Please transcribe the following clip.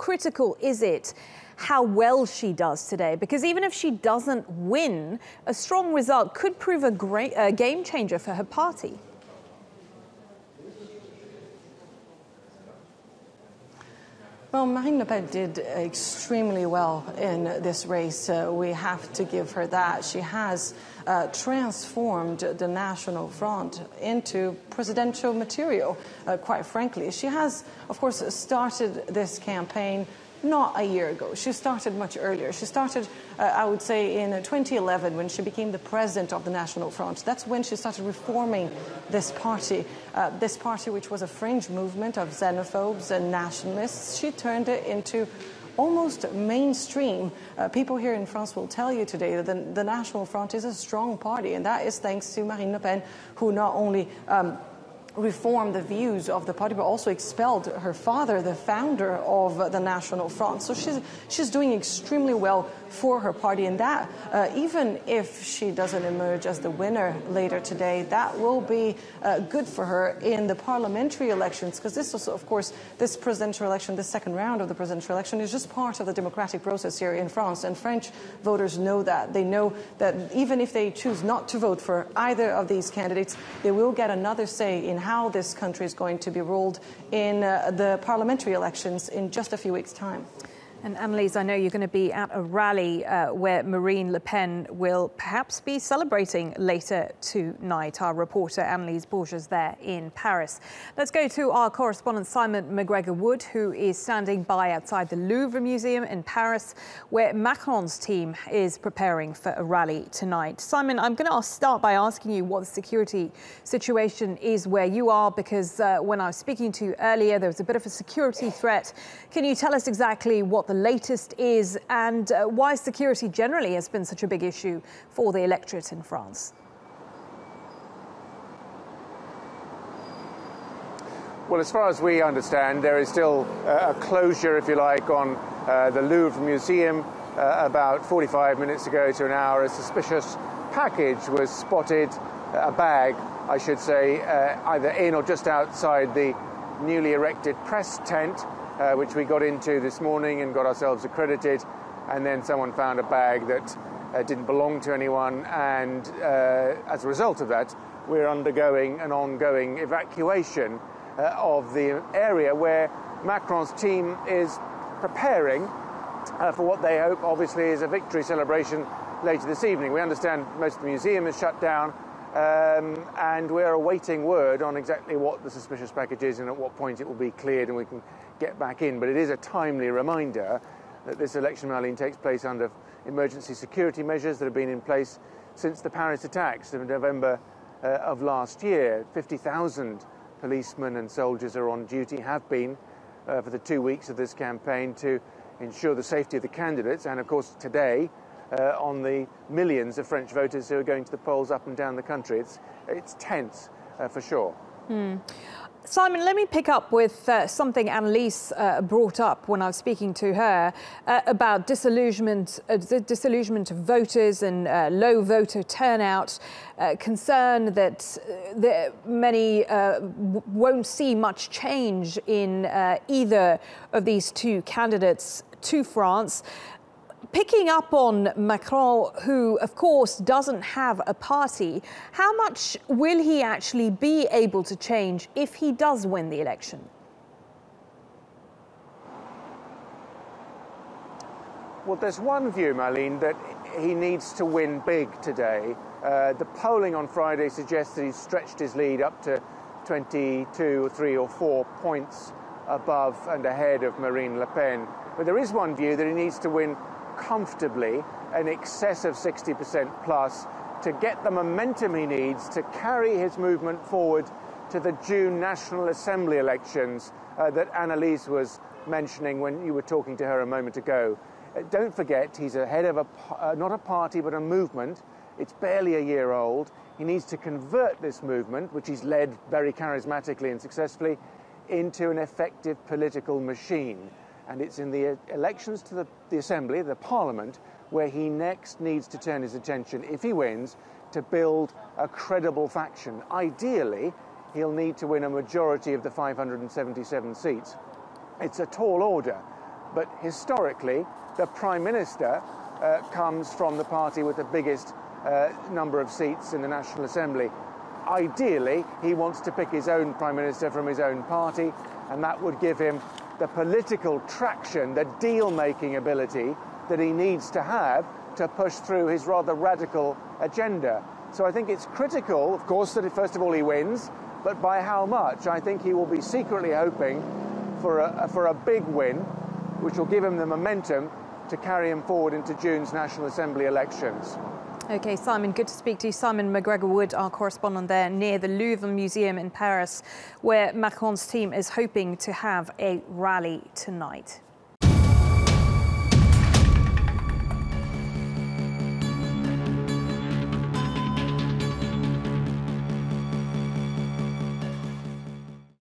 critical is it how well she does today? Because even if she doesn't win, a strong result could prove a game changer for her party. Well, Marine Le Pen did extremely well in this race. We have to give her that. She has transformed the National Front into presidential material, quite frankly. She has, of course, started this campaign not a year ago. She started much earlier. She started, I would say, in 2011 when she became the president of the National Front. That's when she started reforming this party which was a fringe movement of xenophobes and nationalists. She turned it into almost mainstream. People here in France will tell you today that the National Front is a strong party, and that is thanks to Marine Le Pen, who not only reformed the views of the party, but also expelled her father, the founder of the National Front. So she's doing extremely well for her party, and that, even if she doesn't emerge as the winner later today, that will be good for her in the parliamentary elections, because this is, of course, this presidential election, the second round of the presidential election, is just part of the democratic process here in France, and French voters know that. They know that even if they choose not to vote for either of these candidates, they will get another say in how this country is going to be ruled in the parliamentary elections in just a few weeks' time. And Anelise, I know you're going to be at a rally where Marine Le Pen will perhaps be celebrating later tonight. Our reporter Anelise Borges there in Paris. Let's go to our correspondent Simon McGregor-Wood, who is standing by outside the Louvre Museum in Paris, where Macron's team is preparing for a rally tonight. Simon, I'm going to start by asking you what the security situation is where you are, because when I was speaking to you earlier, there was a bit of a security threat. Can you tell us exactly what the latest is and why security generally has been such a big issue for the electorate in France? Well, as far as we understand, there is still a closure, if you like, on the Louvre Museum. About 45 minutes ago to an hour, a suspicious package was spotted, a bag, I should say, either in or just outside the newly erected press tent, which we got into this morning and got ourselves accredited, and then someone found a bag that didn't belong to anyone, and as a result of that, we're undergoing an ongoing evacuation of the area where Macron's team is preparing for what they hope, obviously, is a victory celebration later this evening. We understand most of the museum is shut down, and we're awaiting word on exactly what the suspicious package is and at what point it will be cleared and we can get back in. But it is a timely reminder that this election, Marlene, takes place under emergency security measures that have been in place since the Paris attacks of November of last year. 50,000 policemen and soldiers are on duty, have been for the 2 weeks of this campaign, to ensure the safety of the candidates, and of course today on the millions of French voters who are going to the polls up and down the country. It's tense for sure. Simon, let me pick up with something Anelise brought up when I was speaking to her about disillusionment of voters and low voter turnout, concern that many won't see much change in either of these two candidates to France. Picking up on Macron, who, of course, doesn't have a party, how much will he actually be able to change if he does win the election? Well, there's one view, Marlene, that he needs to win big today. The polling on Friday suggests that he's stretched his lead up to 22 or 3 or 4 points above and ahead of Marine Le Pen. But there is one view that he needs to win comfortably, in excess of 60% plus, to get the momentum he needs to carry his movement forward to the June National Assembly elections that Anelise was mentioning when you were talking to her a moment ago. Don't forget, he's ahead of not a party but a movement. It's barely a year old. He needs to convert this movement, which he's led very charismatically and successfully, into an effective political machine. And it's in the elections to the Assembly, the Parliament, where he next needs to turn his attention, if he wins, to build a credible faction. Ideally, he'll need to win a majority of the 577 seats. It's a tall order, but historically, the Prime Minister comes from the party with the biggest number of seats in the National Assembly. Ideally, he wants to pick his own Prime Minister from his own party, and that would give him the political traction, the deal-making ability that he needs to have to push through his rather radical agenda. So I think it's critical, of course, that first of all he wins, but by how much? I think he will be secretly hoping for a big win, which will give him the momentum to carry him forward into June's National Assembly elections. OK, Simon, good to speak to you. Simon McGregor-Wood, our correspondent there near the Louvre Museum in Paris, where Macron's team is hoping to have a rally tonight.